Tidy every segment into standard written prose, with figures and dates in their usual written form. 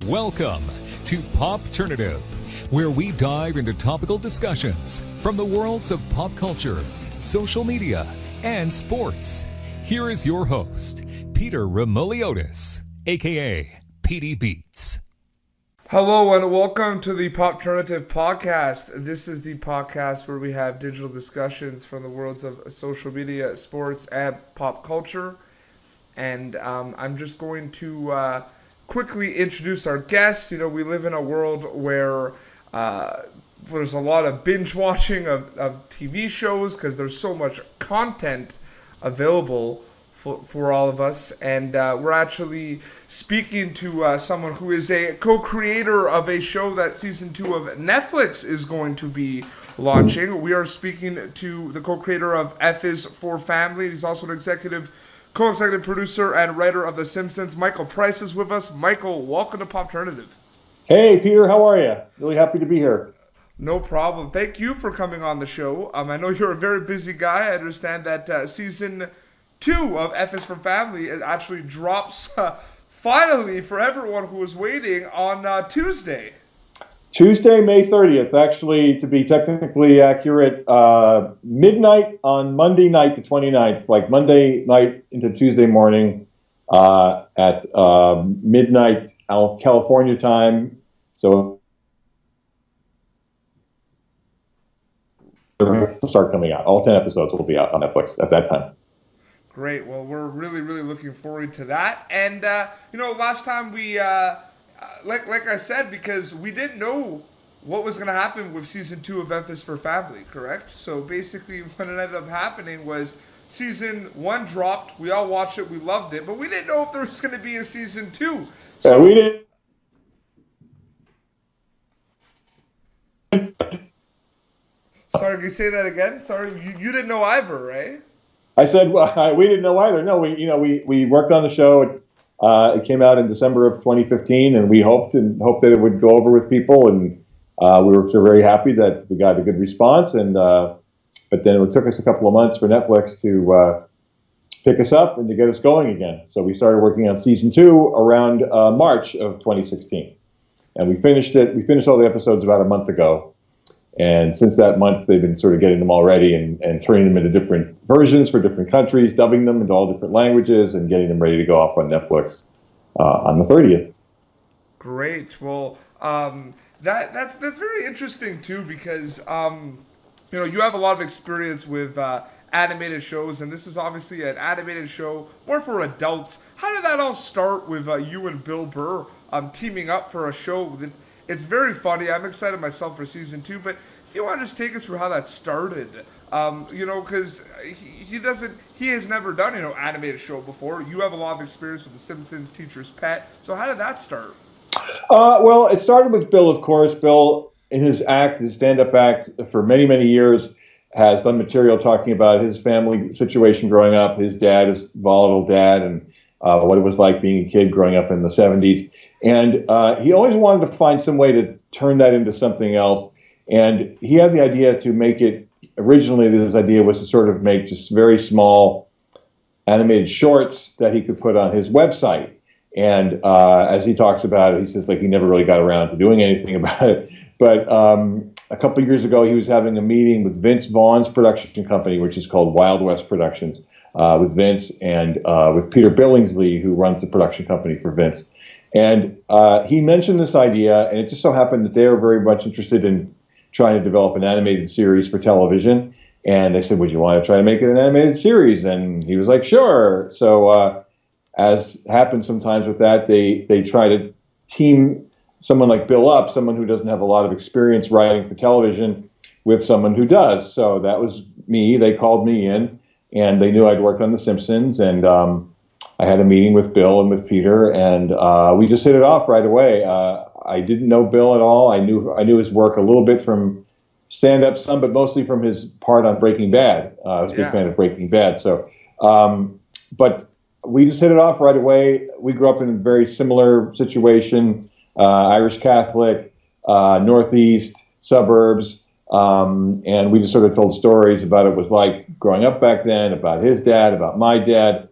Welcome to Popternative, where we dive into topical discussions from the worlds of pop culture, social media, and sports. Here is your host, Peter Remoliotis, aka PD Beats. Hello and welcome to the Popternative podcast. This is the podcast where we have digital discussions from the worlds of social media, sports, and pop culture. And I'm just going to quickly introduce our guests. You know, we live in a world where there's a lot of binge watching of TV shows because there's so much content available for all of us. And we're actually speaking to someone who is a co-creator of a show that season 2 of Netflix is going to be launching. We are speaking to the co-creator of F is for Family. He's also an co-executive producer and writer of The Simpsons. Michael Price is with us. Michael, welcome to Popternative. Hey, Peter, how are you? Really happy to be here. No problem. Thank you for coming on the show. I know you're a very busy guy. I understand that season 2 of F is for Family it actually drops finally for everyone who was waiting on Tuesday. Tuesday, May 30th, actually, to be technically accurate, midnight on Monday night, the 29th, like Monday night into Tuesday morning at midnight California time. So they'll start coming out. All 10 episodes will be out on Netflix at that time. Great. Well, we're really, really looking forward to that. And, last time we... Like I said, because we didn't know what was going to happen with season 2 of F is for Family, correct? So basically what ended up happening was season 1 dropped, we all watched it, we loved it, but we didn't know if there was going to be a season 2. So we didn't. Sorry, can you say that again? Sorry, you didn't know either, right? I said, well, we didn't know either. No, we worked on the show. It came out in December of 2015, and we hoped that it would go over with people, and we were so very happy that we got a good response. And but then it took us a couple of months for Netflix to pick us up and to get us going again. So we started working on season 2 around March of 2016, and we finished it. We finished all the episodes about a month ago. And since that month, they've been sort of getting them all ready and turning them into different versions for different countries, dubbing them into all different languages, and getting them ready to go off on Netflix on the 30th. Great. Well, that's very interesting too, because you have a lot of experience with animated shows, and this is obviously an animated show more for adults. How did that all start with you and Bill Burr teaming up for a show? It's very funny. I'm excited myself for season 2, but if you want to just take us through how that started, because he has never done, animated show before. You have a lot of experience with The Simpsons, Teacher's Pet. So how did that start? Well, it started with Bill, of course. Bill, in his stand-up act for many, many years, has done material talking about his family situation growing up, his dad, his volatile dad, and what it was like being a kid growing up in the 70s. And he always wanted to find some way to turn that into something else. And he had the idea to make it, originally his idea was to sort of make just very small animated shorts that he could put on his website. And as he talks about it, he says like he never really got around to doing anything about it. But a couple of years ago, he was having a meeting with Vince Vaughn's production company, which is called Wild West Productions, with Vince and with Peter Billingsley, who runs the production company for Vince. And he mentioned this idea, and it just so happened that they were very much interested in trying to develop an animated series for television. And they said, would you want to try to make it an animated series? And he was like, sure. So as happens sometimes with that, they try to team someone like Bill up, someone who doesn't have a lot of experience writing for television, with someone who does. So that was me. They called me in, and they knew I'd worked on The Simpsons. And I had a meeting with Bill and with Peter, and we just hit it off right away. I didn't know Bill at all. I knew his work a little bit from stand-up, some, but mostly from his part on Breaking Bad. I was a big fan of Breaking Bad. So, but we just hit it off right away. We grew up in a very similar situation, Irish Catholic, Northeast, suburbs, and we just sort of told stories about what it was like growing up back then, about his dad, about my dad.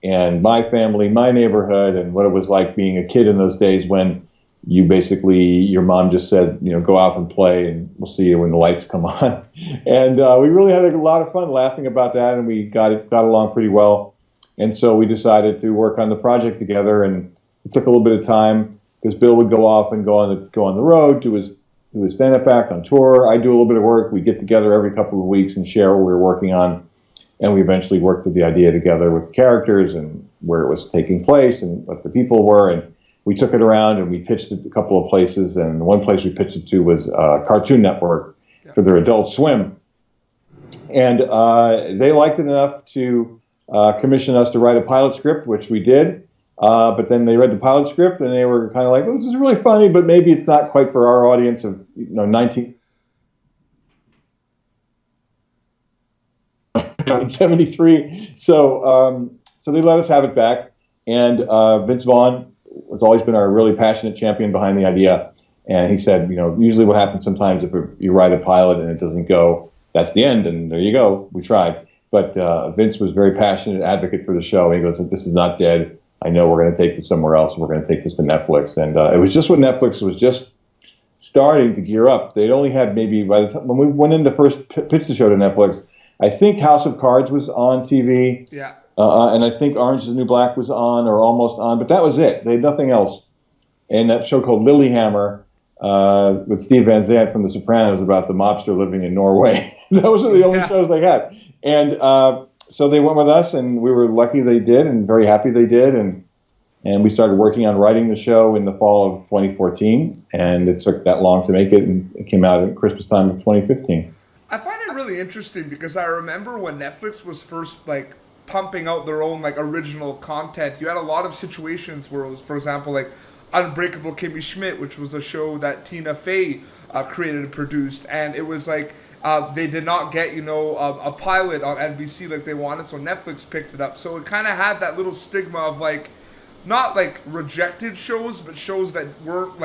and my family, my neighborhood, and what it was like being a kid in those days when you basically, your mom just said, go out and play, and we'll see you when the lights come on. And we really had a lot of fun laughing about that, and we got along pretty well. And so we decided to work on the project together, and it took a little bit of time because Bill would go off and go on the road to his stand-up act on tour. I do a little bit of work. We get together every couple of weeks and share what we were working on. And we eventually worked with the idea together with the characters and where it was taking place and what the people were. And we took it around and we pitched it a couple of places. And one place we pitched it to was Cartoon Network for their Adult Swim. And they liked it enough to commission us to write a pilot script, which we did. But then they read the pilot script and they were kind of like, well, this is really funny, but maybe it's not quite for our audience of 1973. So they let us have it back. And Vince Vaughn has always been our really passionate champion behind the idea. And he said, usually what happens sometimes if you write a pilot and it doesn't go, that's the end. And there you go. We tried. But Vince was a very passionate advocate for the show. He goes, this is not dead. I know we're going to take this somewhere else. We're going to take this to Netflix. And it was just when Netflix was just starting to gear up. They'd only had maybe, by the time when we went in to first pitch the show to Netflix, I think House of Cards was on TV. Yeah. And I think Orange is the New Black was on or almost on, but that was it. They had nothing else. And that show called Lillehammer with Steve Van Zandt from The Sopranos about the mobster living in Norway. Those are the only shows they had. And so they went with us, and we were lucky they did and very happy they did. And we started working on writing the show in the fall of 2014, and it took that long to make it, and it came out at Christmas time of 2015. I find it really interesting because I remember when Netflix was first pumping out their own original content, you had a lot of situations where it was, for example, Unbreakable Kimmy Schmidt, which was a show that Tina Fey created and produced, and it was they did not get a pilot on NBC like they wanted, so Netflix picked it up. So it kind of had that little stigma of not rejected shows, but shows that weren't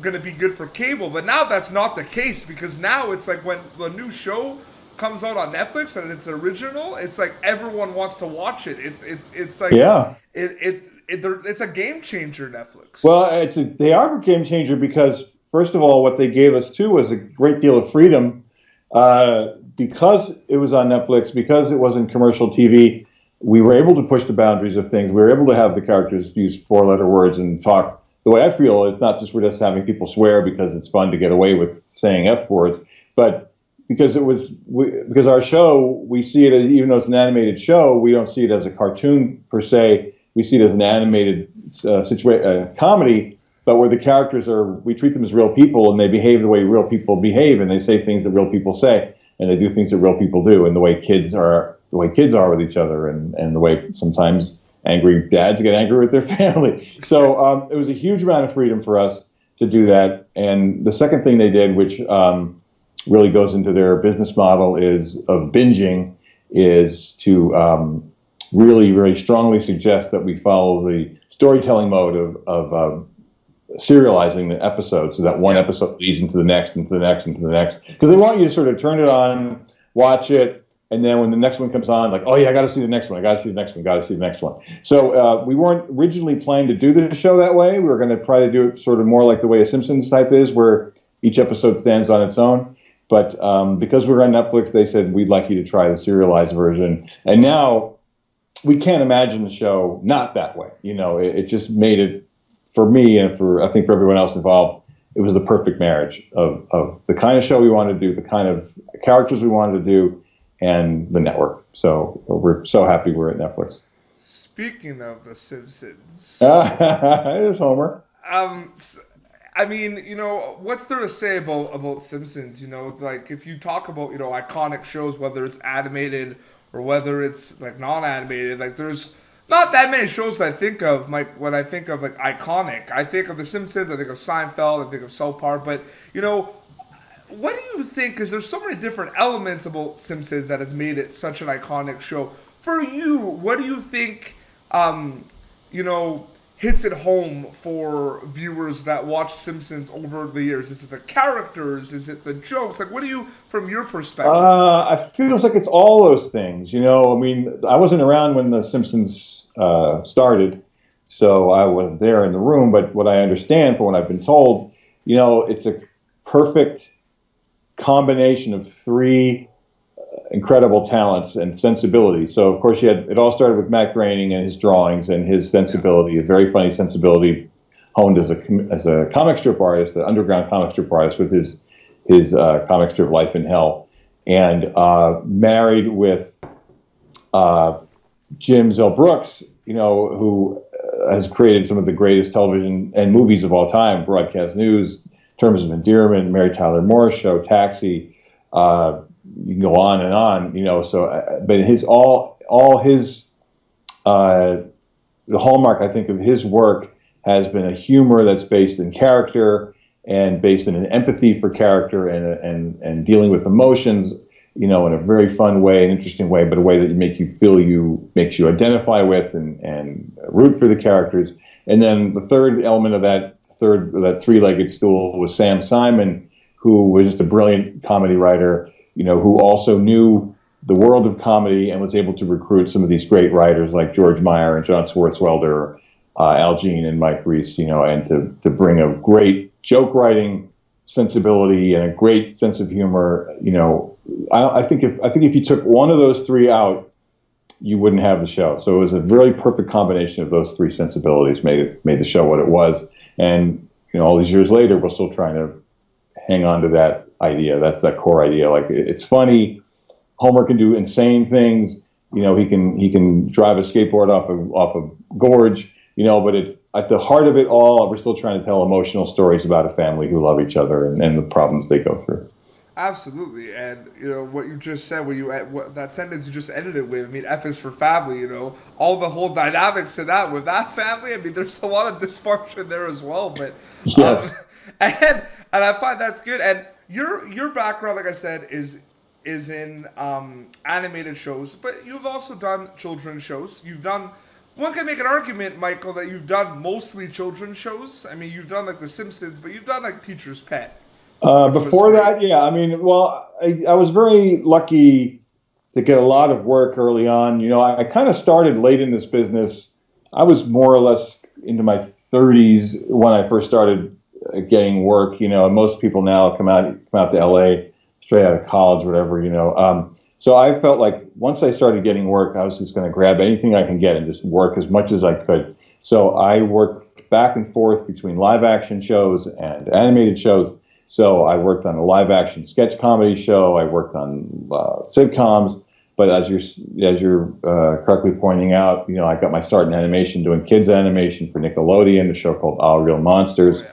going to be good for cable. But now that's not the case, because now it's when the new show comes out on Netflix and it's original, it's everyone wants to watch it. It's a game changer, Netflix. Well, they are a game changer because, first of all, what they gave us too was a great deal of freedom. Because it was on Netflix, because it wasn't commercial TV, we were able to push the boundaries of things. We were able to have the characters use 4-letter words and talk. The way I feel, it's not just we're just having people swear because it's fun to get away with saying F words, but because because our show, we see it as, even though it's an animated show, we don't see it as a cartoon per se. We see it as an animated comedy, but where the characters we treat them as real people, and they behave the way real people behave, and they say things that real people say, and they do things that real people do, and the way kids are with each other, and the way sometimes angry dads get angry with their family. So it was a huge amount of freedom for us to do that. And the second thing they did, which really goes into their business model of binging, is to really, very strongly suggest that we follow the storytelling mode of serializing the episodes, so that one episode leads into the next, into the next, into the next. Because they want you to sort of turn it on, watch it, and then when the next one comes on, oh yeah, I got to see the next one, I got to see the next one, got to see the next one. So we weren't originally planning to do the show that way. We were going to try to do it sort of more like the way a Simpsons type is, where each episode stands on its own. But because we were on Netflix, they said, we'd like you to try the serialized version. And now we can't imagine the show not that way. It just made it, for me and I think for everyone else involved, it was the perfect marriage of the kind of show we wanted to do, the kind of characters we wanted to do, and the network. So we're so happy we're at Netflix. Speaking of The Simpsons. It's Homer. I mean, what's there to say about Simpsons? If you talk about, iconic shows, whether it's animated or whether it's non-animated, there's not that many shows that I think of, when I think of iconic. I think of The Simpsons, I think of Seinfeld, I think of South Park, but what do you think? Because there's so many different elements about Simpsons that has made it such an iconic show. For you, what do you think, hits it home for viewers that watch Simpsons over the years? Is it the characters? Is it the jokes? Like, what do you, from your perspective? I feels like it's all those things. You know, I mean, I wasn't around when the Simpsons started, so I wasn't there in the room. But what I understand from what I've been told, you know, it's a perfect combination of three incredible talents and sensibility. So of course it all started with Matt Groening and his drawings and his sensibility, a very funny sensibility, honed as a comic strip artist, an underground comic strip artist with his comic strip Life in Hell, and married with Jim Zell Brooks, you know, who has created some of the greatest television and movies of all time, broadcast news, Terms of Endearment, Mary Tyler Moore Show, Taxi. You can go on and on, you know. So, but the hallmark, I think, of his work has been a humor that's based in character and based in an empathy for character and dealing with emotions, you know, in a very fun way, an interesting way, but a way that makes you identify with and root for the characters. And then the third element of that three-legged stool was Sam Simon, who was just a brilliant comedy writer, you know, who also knew the world of comedy and was able to recruit some of these great writers like George Meyer and John Swartzwelder, Al Jean and Mike Reiss, you know, and to bring a great joke writing sensibility and a great sense of humor. You know, I think if you took one of those three out, you wouldn't have the show. So it was a really perfect combination of those three sensibilities made the show what it was. And you know, all these years later, we're still trying to hang on to that idea. That's that core idea. Like, it's funny. Homer can do insane things. You know, he can drive a skateboard off a gorge. You know, but at the heart of it all, we're still trying to tell emotional stories about a family who love each other and the problems they go through. Absolutely, and you know what you just said, that sentence you just ended it with. I mean, F is for family. You know, all the whole dynamics of that with that family. I mean, there's a lot of dysfunction there as well. But yes, and I find that's good. And your background, like I said, is in animated shows, but you've also done children's shows. One can make an argument, Michael, that you've done mostly children's shows. I mean, you've done like The Simpsons, but you've done like Teacher's Pet. Before that, yeah. I mean, well, I was very lucky to get a lot of work early on. You know, I kind of started late in this business. I was more or less into my 30s when I first started getting work. You know, and most people now come out to LA straight out of college, whatever. You know, so I felt like once I started getting work, I was just going to grab anything I can get and just work as much as I could. So I worked back and forth between live action shows and animated shows. So I worked on a live action sketch comedy show. I worked on sitcoms. But as you're correctly pointing out, you know, I got my start in animation doing kids animation for Nickelodeon, a show called All Real Monsters. Oh,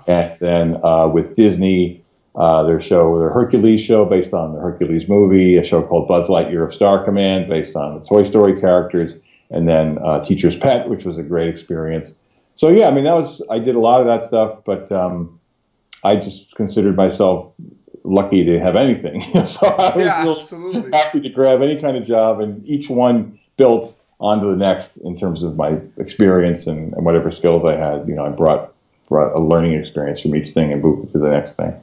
yeah, and then with Disney, their Hercules show based on the Hercules movie, a show called Buzz Lightyear of Star Command based on the Toy Story characters, and then Teacher's Pet, which was a great experience. So yeah, I mean, I did a lot of that stuff, but I just considered myself lucky to have anything. So I was really happy to grab any kind of job, and each one built onto the next in terms of my experience and whatever skills I had. You know, I brought a learning experience from each thing and moved it to the next thing.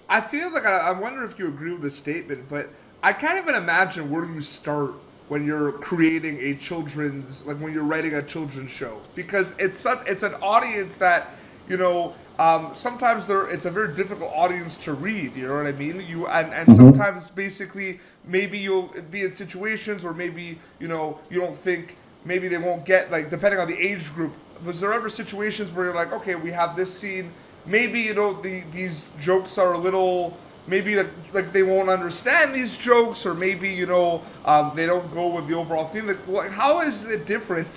I feel like I wonder if you agree with this statement, but I can't even imagine where you start when you're creating when you're writing a children's show, because it's an audience that, you know, sometimes it's a very difficult audience to read. You know what I mean? And sometimes basically maybe you'll be in situations where maybe, you know, you don't think maybe they won't get, like, depending on the age group. Was there ever situations where you're like, okay, we have this scene, maybe, you know, these jokes are a little, maybe like they won't understand these jokes, or maybe, you know, they don't go with the overall theme. Like, how is it different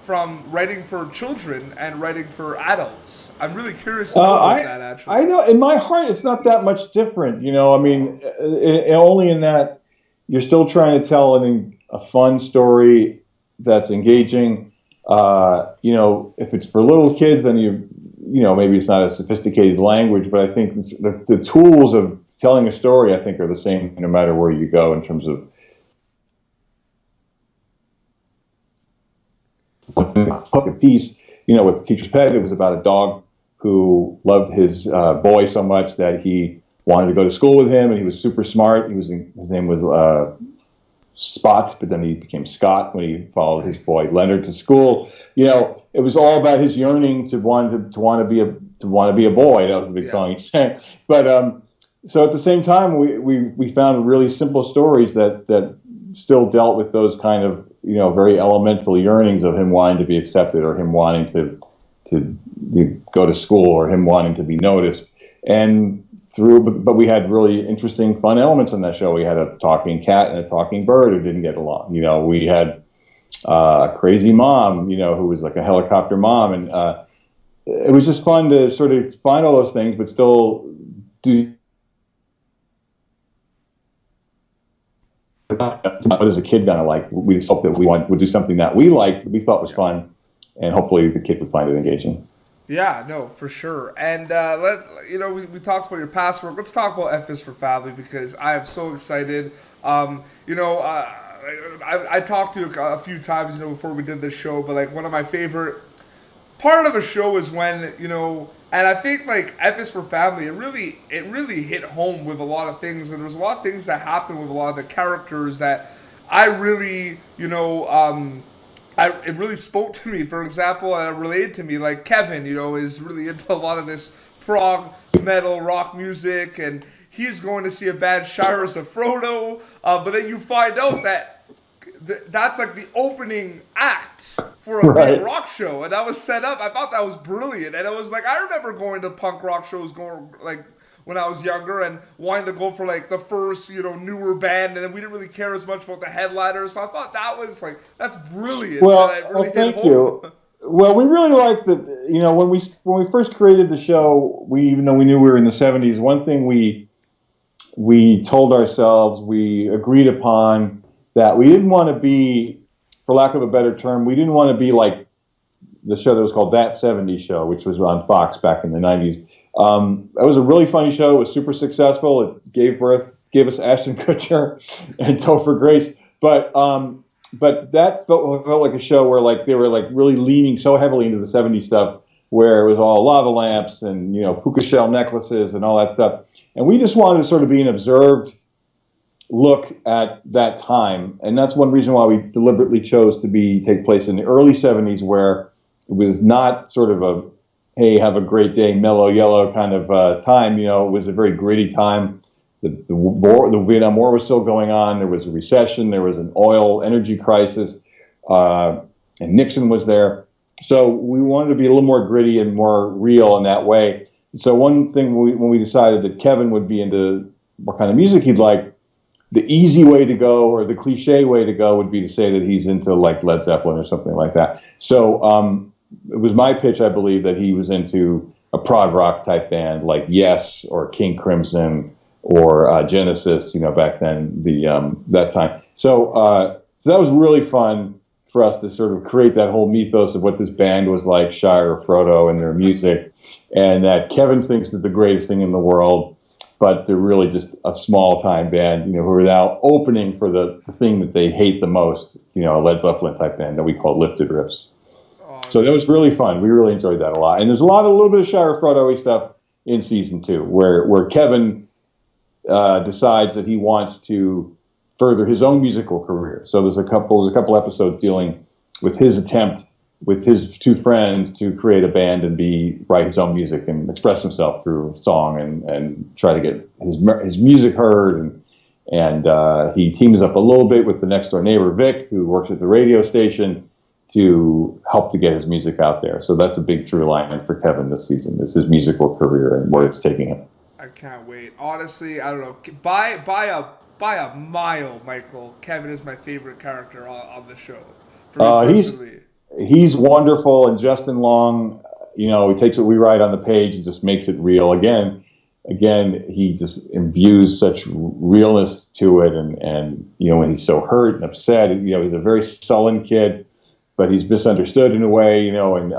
from writing for children and writing for adults? I'm really curious to know about that, actually. I know in my heart it's not that much different. You know, I mean, only in that you're still trying to tell a fun story that's engaging. You know, if it's for little kids, then you know, maybe it's not a sophisticated language, but I think the tools of telling a story, I think, are the same no matter where you go in terms of a piece. with Teacher's Pet, it was about a dog who loved his boy so much that he wanted to go to school with him, and he was super smart. His name was Spot, but then he became Scott when he followed his boy Leonard to school. It was all about his yearning to want to be a boy. That was the big song he sang. But so at the same time, we found really simple stories that still dealt with those kind of very elemental yearnings of him wanting to be accepted, or him wanting to go to school, or him wanting to be noticed. And but we had really interesting, fun elements in that show. We had a talking cat and a talking bird who didn't get along. We had a crazy mom, who was like a helicopter mom, and it was just fun to sort of find all those things, but still do. What is a kid gonna like? We just hope that would do something that we liked, that we thought was fun, and hopefully the kid would find it engaging. Yeah, no, for sure. And we talked about your past work. Let's talk about F is for Family, because I am so excited. I talked to you a few times, before we did this show, but like one of my favorite part of a show is when, and I think like F is for Family, it really hit home with a lot of things, and there was a lot of things that happened with a lot of the characters that I really, it really spoke to me. For example, related to me, like Kevin, is really into a lot of this prog metal rock music, and he's going to see a band, Shires of Frodo, but then you find out that that's like the opening act for a big rock show, and that was set up. I thought that was brilliant, and it was like, I remember going to punk rock shows, when I was younger, and wanting to go for like the first, newer band, and then we didn't really care as much about the headliners. So I thought that was like, that's brilliant. Well, thank you. Well, we really liked that. When we first created the show, even though we knew we were in the '70s, one thing we told ourselves, we agreed upon, that we didn't want to be, for lack of a better term, we didn't want to be like the show that was called That '70s Show, which was on Fox back in the '90s. It was a really funny show. It was super successful. It gave us Ashton Kutcher and Topher Grace. But that felt like a show where like they were like really leaning so heavily into the '70s stuff, where it was all lava lamps and puka shell necklaces and all that stuff. And we just wanted to sort of be an observed look at that time, and that's one reason why we deliberately chose to take place in the early '70s, where it was not sort of a hey, have a great day, mellow yellow kind of time. It was a very gritty time. The Vietnam War was still going on. There was a recession. There was an oil energy crisis, and Nixon was there. So we wanted to be a little more gritty and more real in that way. So one thing when we decided that Kevin would be into what kind of music he'd like, the easy way to go, or the cliche way to go, would be to say that he's into like Led Zeppelin or something like that. So it was my pitch, I believe, that he was into a prog rock type band like Yes or King Crimson or Genesis, back then, that time. So that was really fun for us to sort of create that whole mythos of what this band was like, Shire of Frodo, and their music, and that Kevin thinks they're the greatest thing in the world, but they're really just a small-time band, who are now opening for the thing that they hate the most, a Led Zeppelin type band that we call Lifted Riffs. So that was really fun. We really enjoyed that a lot. And there's a little bit of Shire of Frodo-y stuff in season 2, where Kevin decides that he wants to further his own musical career. So there's a couple episodes dealing with his attempt with his 2 friends to create a band and write his own music and express himself through song and try to get his music heard. And he teams up a little bit with the next door neighbor, Vic, who works at the radio station, to help to get his music out there. So that's a big through line for Kevin this season, is his musical career and where it's taking him. I can't wait. Honestly, I don't know. By a mile, Michael, Kevin is my favorite character on the show. For me personally. He's wonderful, and Justin Long, he takes what we write on the page and just makes it real. Again, he just imbues such realness to it, and when he's so hurt and upset, he's a very sullen kid, but he's misunderstood in a way, and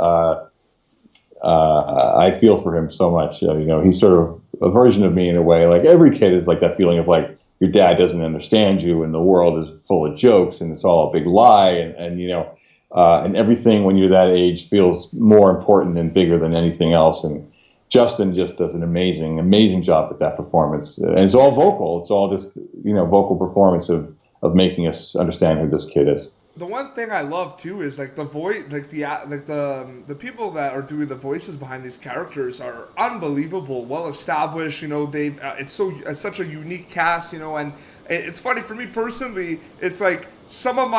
I feel for him so much. He's sort of a version of me in a way. Like every kid is like that feeling of like your dad doesn't understand you, and the world is full of jokes, and it's all a big lie, and And everything when you're that age feels more important and bigger than anything else. And Justin just does an amazing job with that performance. And it's all vocal. It's all just, vocal performance of making us understand who this kid is. The one thing I love too is like the voice, like the people that are doing the voices behind these characters are unbelievable, well established. They've it's such a unique cast. And it's funny for me personally. It's like some of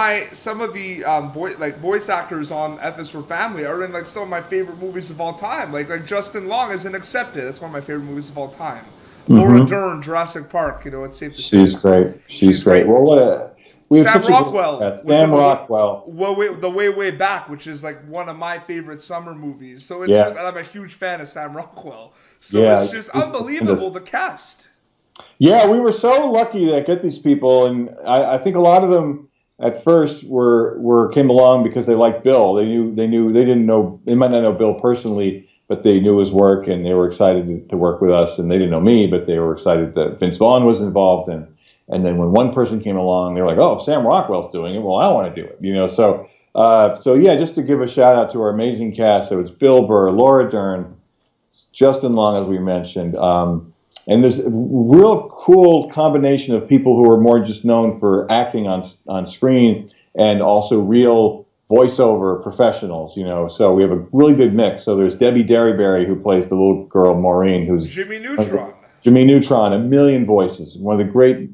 the voice actors on F is for Family are in like some of my favorite movies of all time. Like Justin Long is in Accepted. That's one of my favorite movies of all time. Mm-hmm. Laura Dern, Jurassic Park. It's safe to say she's great. She's great. Well, Sam Rockwell. Sam Rockwell. The Way Back, which is like one of my favorite summer movies. So it's just, and I'm a huge fan of Sam Rockwell. So it's just unbelievable, the cast. Yeah, we were so lucky to get these people, and I think a lot of them at first came along because they liked Bill. They might not know Bill personally, but they knew his work, and they were excited to work with us. And they didn't know me, but they were excited that Vince Vaughn was involved. And then when one person came along, they were like, "Oh, Sam Rockwell's doing it. Well, I want to do it." So yeah, just to give a shout out to our amazing cast. So it's Bill Burr, Laura Dern, Justin Long, as we mentioned. And there's a real cool combination of people who are more just known for acting on screen and also real voiceover professionals, So we have a really good mix. So there's Debbie Derryberry, who plays the little girl Maureen, who's Jimmy Neutron. Jimmy Neutron, a million voices, one of the great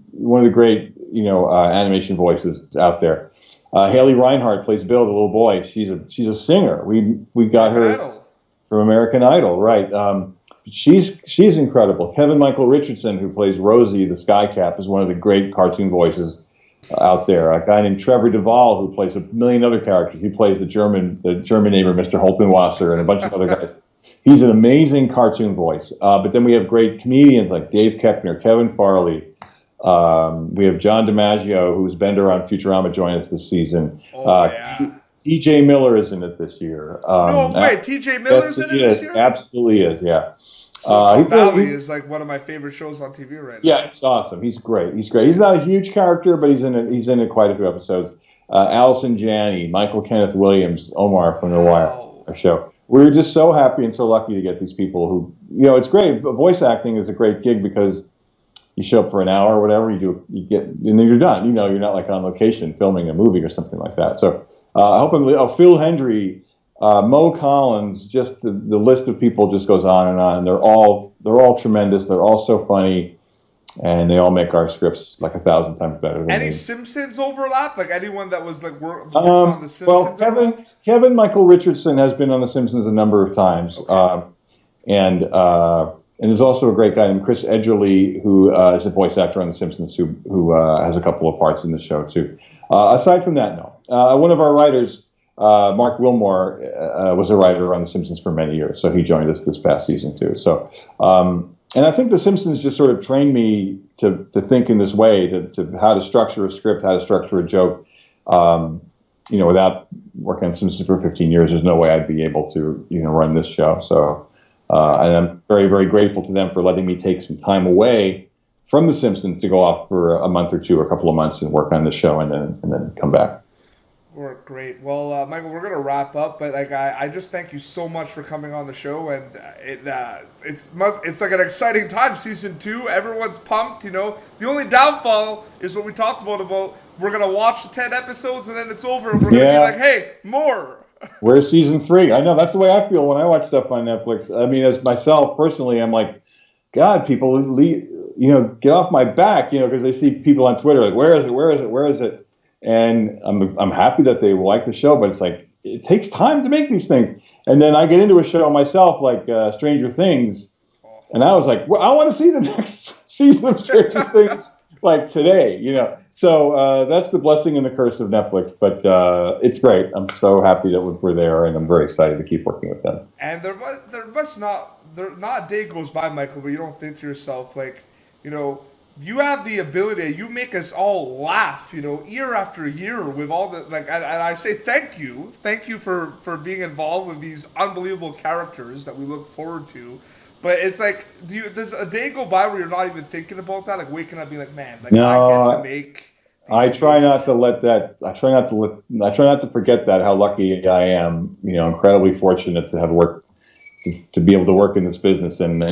animation voices out there. Haley Reinhardt plays Bill, the little boy. She's a singer. We got her from American Idol, right? She's incredible. Kevin Michael Richardson, who plays Rosie the Skycap, is one of the great cartoon voices out there. A guy named Trevor Duvall, who plays a million other characters. He plays the German neighbor, Mr. Holtenwasser, and a bunch of other guys. He's an amazing cartoon voice. But then we have great comedians like Dave Koechner, Kevin Farley. We have John DiMaggio, who's Bender on Futurama, joining us this season. T.J. Miller is in it this year. No way, T.J. Miller's in it this year? Absolutely is, yeah. Silicon Valley is like one of my favorite shows on TV right now. Yeah, it's awesome. He's great. He's not a huge character, but he's in it quite a few episodes. Allison Janney, Michael Kenneth Williams, Omar from The Wire, our show. We're just so happy and so lucky to get these people who, it's great. Voice acting is a great gig because you show up for an hour or whatever, you get, and then you're done. You're not like on location filming a movie or something like that. So I hope Phil Hendry, Mo Collins, just the list of people just goes on and on. They're all tremendous. They're all so funny, and they all make our scripts like 1,000 times better. Than Any Simpsons overlap? Like anyone that was like worked on the Simpsons? Well, Kevin Michael Richardson has been on the Simpsons a number of times, okay. And there's also a great guy named Chris Edgerly who is a voice actor on the Simpsons who has a couple of parts in the show too. Aside from that, no. One of our writers, Mark Wilmore, was a writer on The Simpsons for many years, so he joined us this past season too. So, and I think The Simpsons just sort of trained me to think in this way, to how to structure a script, how to structure a joke. Without working on The Simpsons for 15 years, there's no way I'd be able to, run this show. So, and I'm very, very grateful to them for letting me take some time away from The Simpsons to go off for a month or two, or a couple of months, and work on the show, and then come back. Great. Well, Michael, we're gonna wrap up, but like I just thank you so much for coming on the show, and it's like an exciting time. Season 2, everyone's pumped. The only downfall is what we talked about. We're gonna watch the 10 episodes and then it's over, and we're gonna be like, hey, more. Where's season 3? I know that's the way I feel when I watch stuff on Netflix. I mean, as myself personally, I'm like, God, people, get off my back, because they see people on Twitter like, where is it? And I'm happy that they like the show, but it's like, it takes time to make these things. And then I get into a show myself, like Stranger Things, and I was like, well, I want to see the next season of Stranger Things, like today, So that's the blessing and the curse of Netflix, but it's great. I'm so happy that we're there, and I'm very excited to keep working with them. And there not a day goes by, Michael, but you don't think to yourself, like, you have the ability, you make us all laugh, year after year with all the, like, and I say thank you for being involved with these unbelievable characters that we look forward to. But it's like, does a day go by where you're not even thinking about that, like waking up being like, man, like, no, I get to make I try not to let that. I try not to forget that how lucky I am. Incredibly fortunate to have worked to be able to work in this business and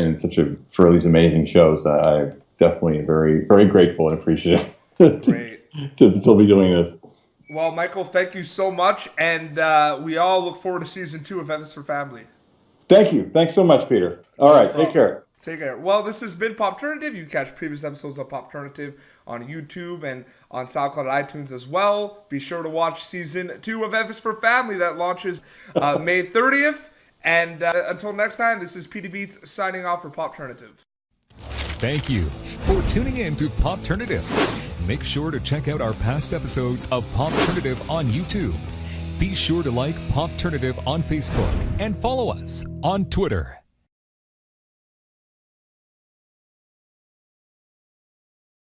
for these amazing shows. I definitely very very grateful and appreciative to still be doing this. Well, Michael, thank you so much, and we all look forward to season 2 of F is for Family. Thank you. Thanks so much, Peter. All right, take care. Take care. Well, this has been Popternative. You can catch previous episodes of Popternative on YouTube and on SoundCloud and iTunes as well. Be sure to watch season 2 of F is for Family that launches May 30th. And until next time, this is PD Beats signing off for Popternative. Thank you for tuning in to Popternative. Make sure to check out our past episodes of Popternative on YouTube. Be sure to like Popternative on Facebook and follow us on Twitter.